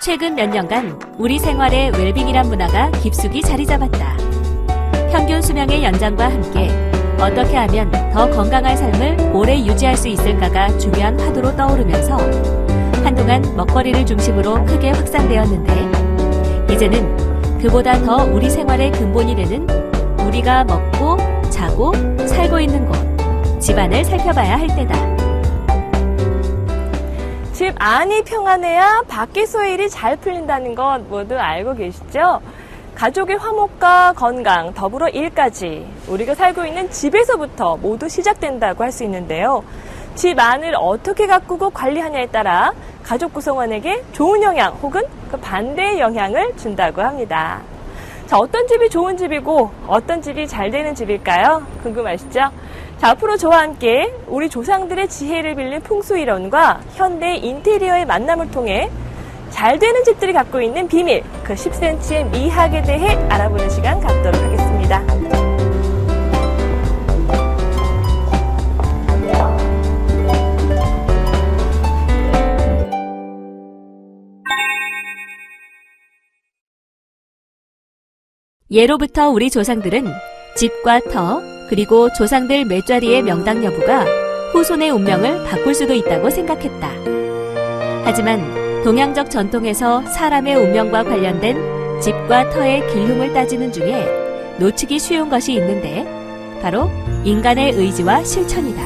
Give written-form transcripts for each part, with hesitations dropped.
최근 몇 년간 우리 생활에 웰빙이란 문화가 깊숙이 자리 잡았다. 평균 수명의 연장과 함께 어떻게 하면 더 건강한 삶을 오래 유지할 수 있을까가 중요한 화두로 떠오르면서 한동안 먹거리를 중심으로 크게 확산되었는데, 이제는 그보다 더 우리 생활의 근본이 되는 우리가 먹고 자고 살고 있는 곳, 집안을 살펴봐야 할 때다. 집 안이 평안해야 밖에서의 일이 잘 풀린다는 것 모두 알고 계시죠? 가족의 화목과 건강, 더불어 일까지 우리가 살고 있는 집에서부터 모두 시작된다고 할 수 있는데요. 집 안을 어떻게 가꾸고 관리하냐에 따라 가족 구성원에게 좋은 영향 혹은 그 반대의 영향을 준다고 합니다. 자, 어떤 집이 좋은 집이고 어떤 집이 잘 되는 집일까요? 궁금하시죠? 자, 앞으로 저와 함께 우리 조상들의 지혜를 빌린 풍수 이론과 현대 인테리어의 만남을 통해 잘 되는 집들이 갖고 있는 비밀, 그 10cm의 미학에 대해 알아보는 시간 갖도록 하겠습니다. 예로부터 우리 조상들은 집과 터, 그리고 조상들 몇자리의 명당 여부가 후손의 운명을 바꿀 수도 있다고 생각했다. 하지만 동양적 전통에서 사람의 운명과 관련된 집과 터의 길흉을 따지는 중에 놓치기 쉬운 것이 있는데, 바로 인간의 의지와 실천이다.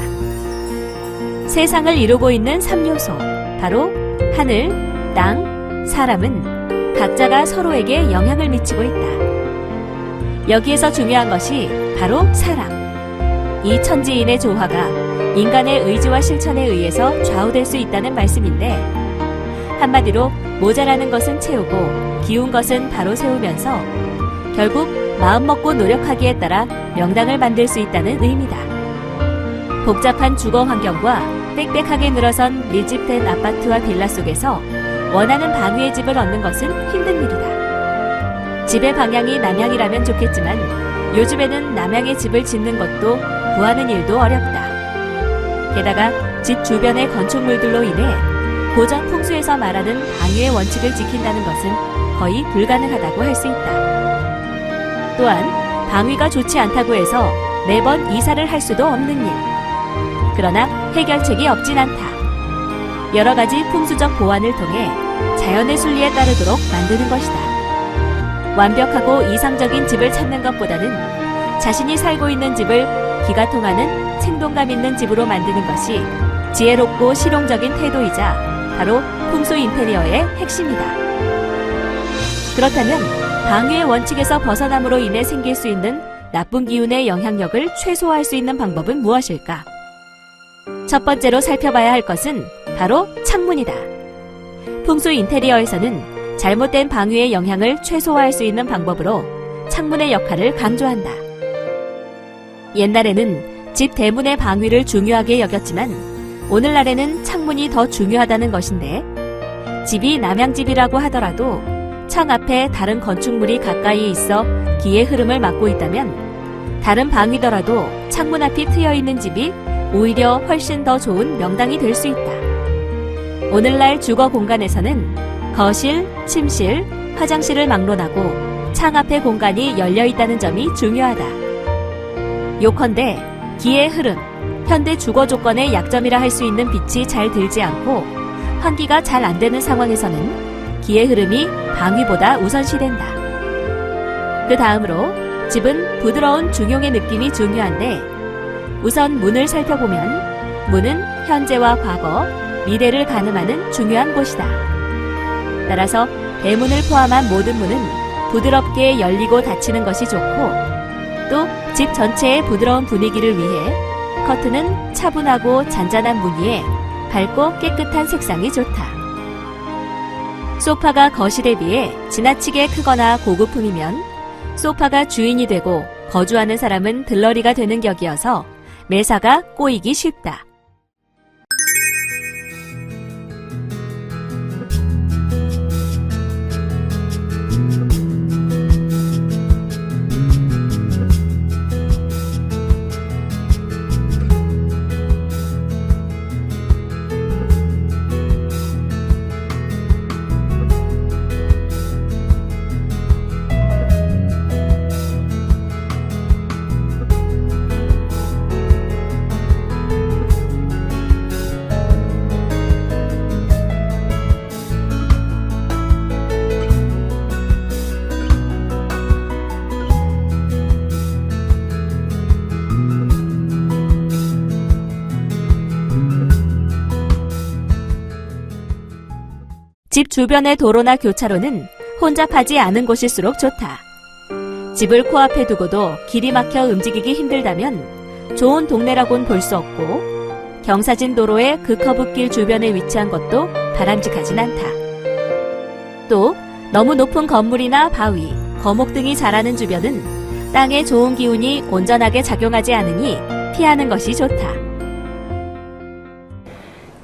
세상을 이루고 있는 3요소, 바로 하늘, 땅, 사람은 각자가 서로에게 영향을 미치고 있다. 여기에서 중요한 것이 바로 사람. 이 천지인의 조화가 인간의 의지와 실천에 의해서 좌우될 수 있다는 말씀인데, 한마디로 모자라는 것은 채우고 기운 것은 바로 세우면서 결국 마음먹고 노력하기에 따라 명당을 만들 수 있다는 의미다. 복잡한 주거 환경과 빽빽하게 늘어선 밀집된 아파트와 빌라 속에서 원하는 방위의 집을 얻는 것은 힘든 일이다. 집의 방향이 남향이라면 좋겠지만 요즘에는 남향의 집을 짓는 것도 구하는 일도 어렵다. 게다가 집 주변의 건축물들로 인해 고전 풍수에서 말하는 방위의 원칙을 지킨다는 것은 거의 불가능하다고 할 수 있다. 또한 방위가 좋지 않다고 해서 매번 이사를 할 수도 없는 일. 그러나 해결책이 없진 않다. 여러 가지 풍수적 보완을 통해 자연의 순리에 따르도록 만드는 것이다. 완벽하고 이상적인 집을 찾는 것보다는 자신이 살고 있는 집을 기가 통하는 생동감 있는 집으로 만드는 것이 지혜롭고 실용적인 태도이자 바로 풍수 인테리어의 핵심이다. 그렇다면 방위의 원칙에서 벗어남으로 인해 생길 수 있는 나쁜 기운의 영향력을 최소화할 수 있는 방법은 무엇일까? 첫 번째로 살펴봐야 할 것은 바로 창문이다. 풍수 인테리어에서는 잘못된 방위의 영향을 최소화할 수 있는 방법으로 창문의 역할을 강조한다. 옛날에는 집 대문의 방위를 중요하게 여겼지만 오늘날에는 창문이 더 중요하다는 것인데, 집이 남향집이라고 하더라도 창 앞에 다른 건축물이 가까이 있어 기의 흐름을 막고 있다면 다른 방위더라도 창문 앞이 트여 있는 집이 오히려 훨씬 더 좋은 명당이 될 수 있다. 오늘날 주거 공간에서는 거실, 침실, 화장실을 막론하고 창 앞의 공간이 열려 있다는 점이 중요하다. 요컨대 기의 흐름, 현대 주거 조건의 약점이라 할 수 있는 빛이 잘 들지 않고 환기가 잘 안 되는 상황에서는 기의 흐름이 방위보다 우선시된다. 그 다음으로 집은 부드러운 중용의 느낌이 중요한데, 우선 문을 살펴보면 문은 현재와 과거, 미래를 가늠하는 중요한 곳이다. 따라서 대문을 포함한 모든 문은 부드럽게 열리고 닫히는 것이 좋고, 또 집 전체의 부드러운 분위기를 위해 커튼은 차분하고 잔잔한 무늬에 밝고 깨끗한 색상이 좋다. 소파가 거실에 비해 지나치게 크거나 고급품이면 소파가 주인이 되고 거주하는 사람은 들러리가 되는 격이어서 매사가 꼬이기 쉽다. 집 주변의 도로나 교차로는 혼잡하지 않은 곳일수록 좋다. 집을 코앞에 두고도 길이 막혀 움직이기 힘들다면 좋은 동네라고는 볼 수 없고 경사진 도로의 그 커브길 주변에 위치한 것도 바람직하진 않다. 또 너무 높은 건물이나 바위, 거목 등이 자라는 주변은 땅에 좋은 기운이 온전하게 작용하지 않으니 피하는 것이 좋다.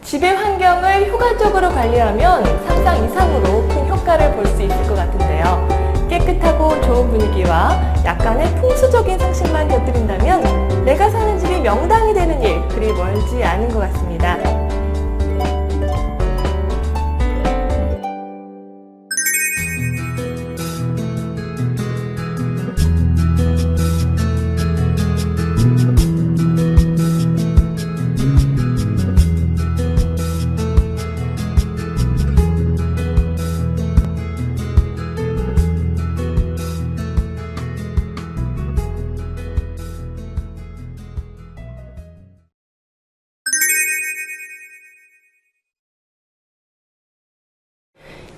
집의 환경을 효과적으로 관리하면 상상 이상으로 큰 효과를 볼 수 있을 것 같은데요. 깨끗하고 좋은 분위기와 약간의 풍수적인 상식만 곁들인다면 내가 사는 집이 명당이 되는 일 그리 멀지 않은 것 같습니다.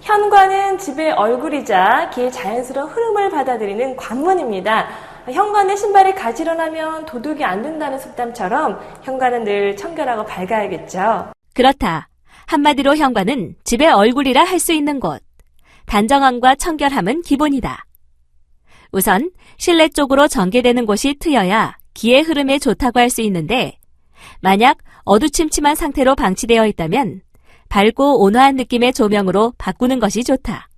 현관은 집의 얼굴이자 기의 자연스러운 흐름을 받아들이는 관문입니다. 현관에 신발이 가지런하면 도둑이 안 된다는 속담처럼 현관은 늘 청결하고 밝아야겠죠. 그렇다. 한마디로 현관은 집의 얼굴이라 할 수 있는 곳. 단정함과 청결함은 기본이다. 우선 실내 쪽으로 전개되는 곳이 트여야 기의 흐름에 좋다고 할 수 있는데 만약 어두침침한 상태로 방치되어 있다면 밝고 온화한 느낌의 조명으로 바꾸는 것이 좋다.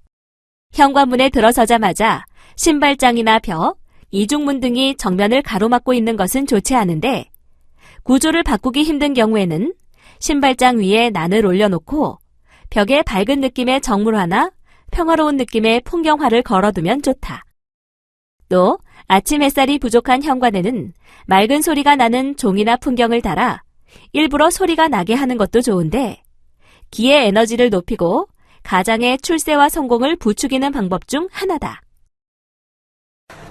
현관문에 들어서자마자 신발장이나 벽, 이중문 등이 정면을 가로막고 있는 것은 좋지 않은데 구조를 바꾸기 힘든 경우에는 신발장 위에 난을 올려놓고 벽에 밝은 느낌의 정물화나 평화로운 느낌의 풍경화를 걸어두면 좋다. 또 아침 햇살이 부족한 현관에는 맑은 소리가 나는 종이나 풍경을 달아 일부러 소리가 나게 하는 것도 좋은데 기의 에너지를 높이고 가장의 출세와 성공을 부추기는 방법 중 하나다.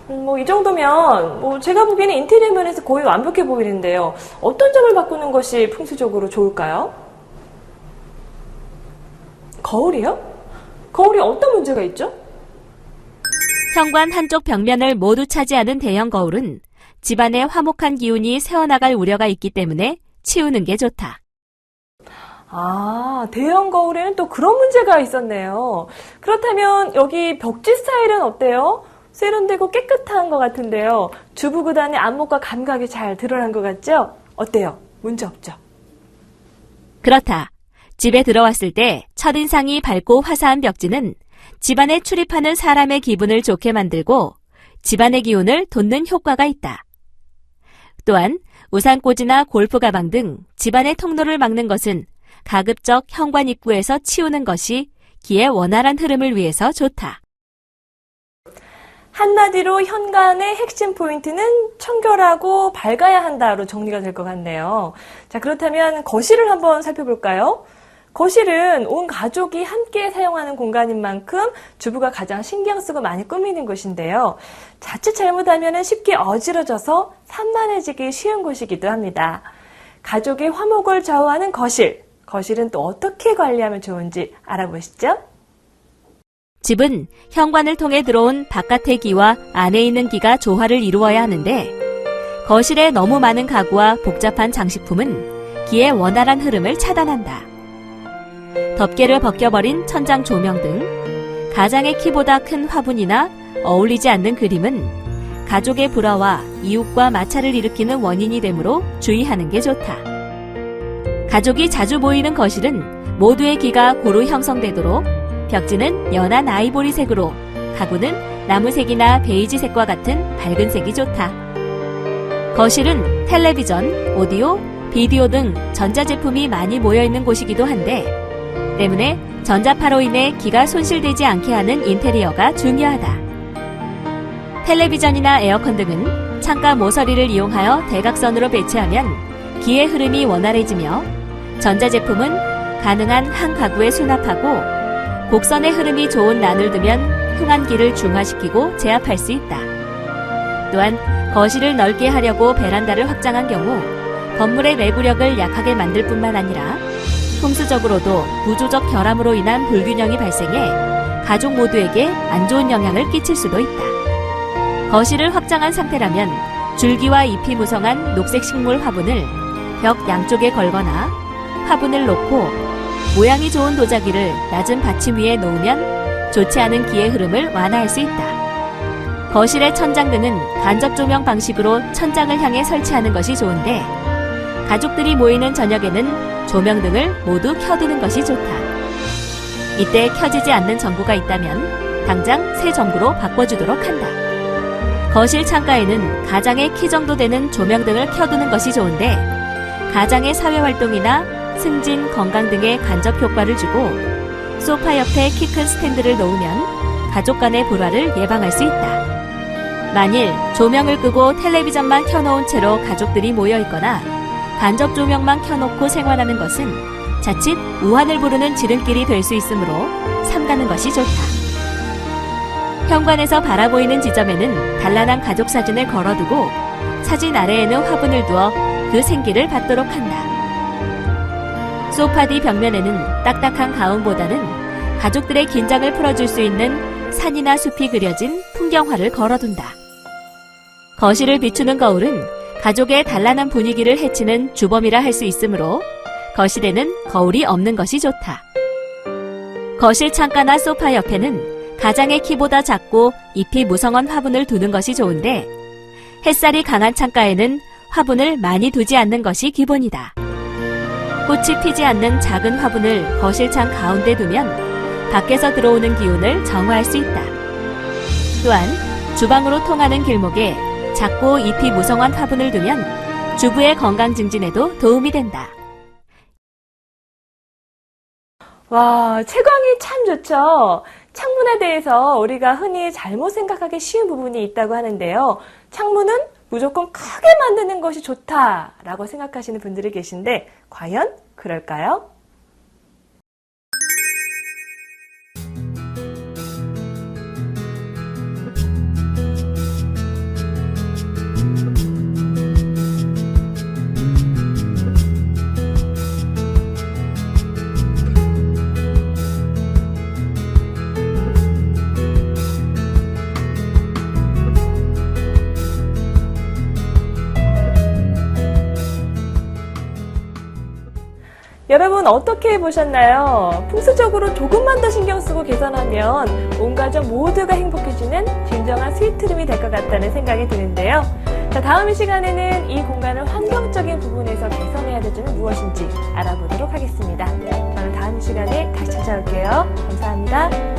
이 정도면 제가 보기에는 인테리어 면에서 거의 완벽해 보이는데요. 어떤 점을 바꾸는 것이 풍수적으로 좋을까요? 거울이요? 거울이 어떤 문제가 있죠? 현관 한쪽 벽면을 모두 차지하는 대형 거울은 집안에 화목한 기운이 새어나갈 우려가 있기 때문에 치우는 게 좋다. 대형 거울에는 또 그런 문제가 있었네요. 그렇다면 여기 벽지 스타일은 어때요? 세련되고 깨끗한 것 같은데요. 주부 구단의 안목과 감각이 잘 드러난 것 같죠? 어때요? 문제 없죠? 그렇다. 집에 들어왔을 때 첫인상이 밝고 화사한 벽지는 집안에 출입하는 사람의 기분을 좋게 만들고 집안의 기운을 돋는 효과가 있다. 또한 우산꽂이나 골프 가방 등 집안의 통로를 막는 것은 가급적 현관 입구에서 치우는 것이 기의 원활한 흐름을 위해서 좋다. 한마디로 현관의 핵심 포인트는 청결하고 밝아야 한다로 정리가 될 것 같네요. 자, 그렇다면 거실을 한번 살펴볼까요? 거실은 온 가족이 함께 사용하는 공간인 만큼 주부가 가장 신경 쓰고 많이 꾸미는 곳인데요. 자칫 잘못하면 쉽게 어지러져서 산만해지기 쉬운 곳이기도 합니다. 가족의 화목을 좌우하는 거실. 거실은 또 어떻게 관리하면 좋은지 알아보시죠. 집은 현관을 통해 들어온 바깥의 기와 안에 있는 기가 조화를 이루어야 하는데 거실에 너무 많은 가구와 복잡한 장식품은 기의 원활한 흐름을 차단한다. 덮개를 벗겨버린 천장 조명 등 가장의 키보다 큰 화분이나 어울리지 않는 그림은 가족의 불화와 이웃과 마찰을 일으키는 원인이 되므로 주의하는 게 좋다. 가족이 자주 모이는 거실은 모두의 기가 고루 형성되도록 벽지는 연한 아이보리색으로, 가구는 나무색이나 베이지색과 같은 밝은 색이 좋다. 거실은 텔레비전, 오디오, 비디오 등 전자제품이 많이 모여있는 곳이기도 한데 때문에 전자파로 인해 기가 손실되지 않게 하는 인테리어가 중요하다. 텔레비전이나 에어컨 등은 창가 모서리를 이용하여 대각선으로 배치하면 기의 흐름이 원활해지며 전자제품은 가능한 한 가구에 수납하고 곡선의 흐름이 좋은 난을 두면 흥한 기를 중화시키고 제압할 수 있다. 또한 거실을 넓게 하려고 베란다를 확장한 경우 건물의 내구력을 약하게 만들 뿐만 아니라 풍수적으로도 구조적 결함으로 인한 불균형이 발생해 가족 모두에게 안 좋은 영향을 끼칠 수도 있다. 거실을 확장한 상태라면 줄기와 잎이 무성한 녹색 식물 화분을 벽 양쪽에 걸거나 화분을 놓고 모양이 좋은 도자기를 낮은 받침 위에 놓으면 좋지 않은 기의 흐름을 완화할 수 있다. 거실의 천장등은 간접 조명 방식으로 천장을 향해 설치하는 것이 좋은데 가족들이 모이는 저녁에는 조명등을 모두 켜두는 것이 좋다. 이때 켜지지 않는 전구가 있다면 당장 새 전구로 바꿔주도록 한다. 거실 창가에는 가장의 키 정도 되는 조명등을 켜두는 것이 좋은데 가장의 사회활동이나 승진, 건강 등의 간접 효과를 주고 소파 옆에 키 큰 스탠드를 놓으면 가족 간의 불화를 예방할 수 있다. 만일 조명을 끄고 텔레비전만 켜놓은 채로 가족들이 모여있거나 간접 조명만 켜놓고 생활하는 것은 자칫 우환을 부르는 지름길이 될 수 있으므로 삼가는 것이 좋다. 현관에서 바라보이는 지점에는 단란한 가족 사진을 걸어두고 사진 아래에는 화분을 두어 그 생기를 받도록 한다. 소파 뒤 벽면에는 딱딱한 가운보다는 가족들의 긴장을 풀어줄 수 있는 산이나 숲이 그려진 풍경화를 걸어둔다. 거실을 비추는 거울은 가족의 단란한 분위기를 해치는 주범이라 할 수 있으므로 거실에는 거울이 없는 것이 좋다. 거실 창가나 소파 옆에는 가장의 키보다 작고 잎이 무성한 화분을 두는 것이 좋은데 햇살이 강한 창가에는 화분을 많이 두지 않는 것이 기본이다. 꽃이 피지 않는 작은 화분을 거실 창 가운데 두면 밖에서 들어오는 기운을 정화할 수 있다. 또한 주방으로 통하는 길목에 작고 잎이 무성한 화분을 두면 주부의 건강 증진에도 도움이 된다. 와, 채광이 참 좋죠. 창문에 대해서 우리가 흔히 잘못 생각하기 쉬운 부분이 있다고 하는데요. 창문은 무조건 크게 만드는 것이 좋다라고 생각하시는 분들이 계신데 과연 그럴까요? 여러분 어떻게 보셨나요? 풍수적으로 조금만 더 신경 쓰고 개선하면 온 가족 모두가 행복해지는 진정한 스위트룸이 될 것 같다는 생각이 드는데요. 자, 다음 시간에는 이 공간을 환경적인 부분에서 개선해야 될 점이 무엇인지 알아보도록 하겠습니다. 저는 다음 시간에 다시 찾아올게요. 감사합니다.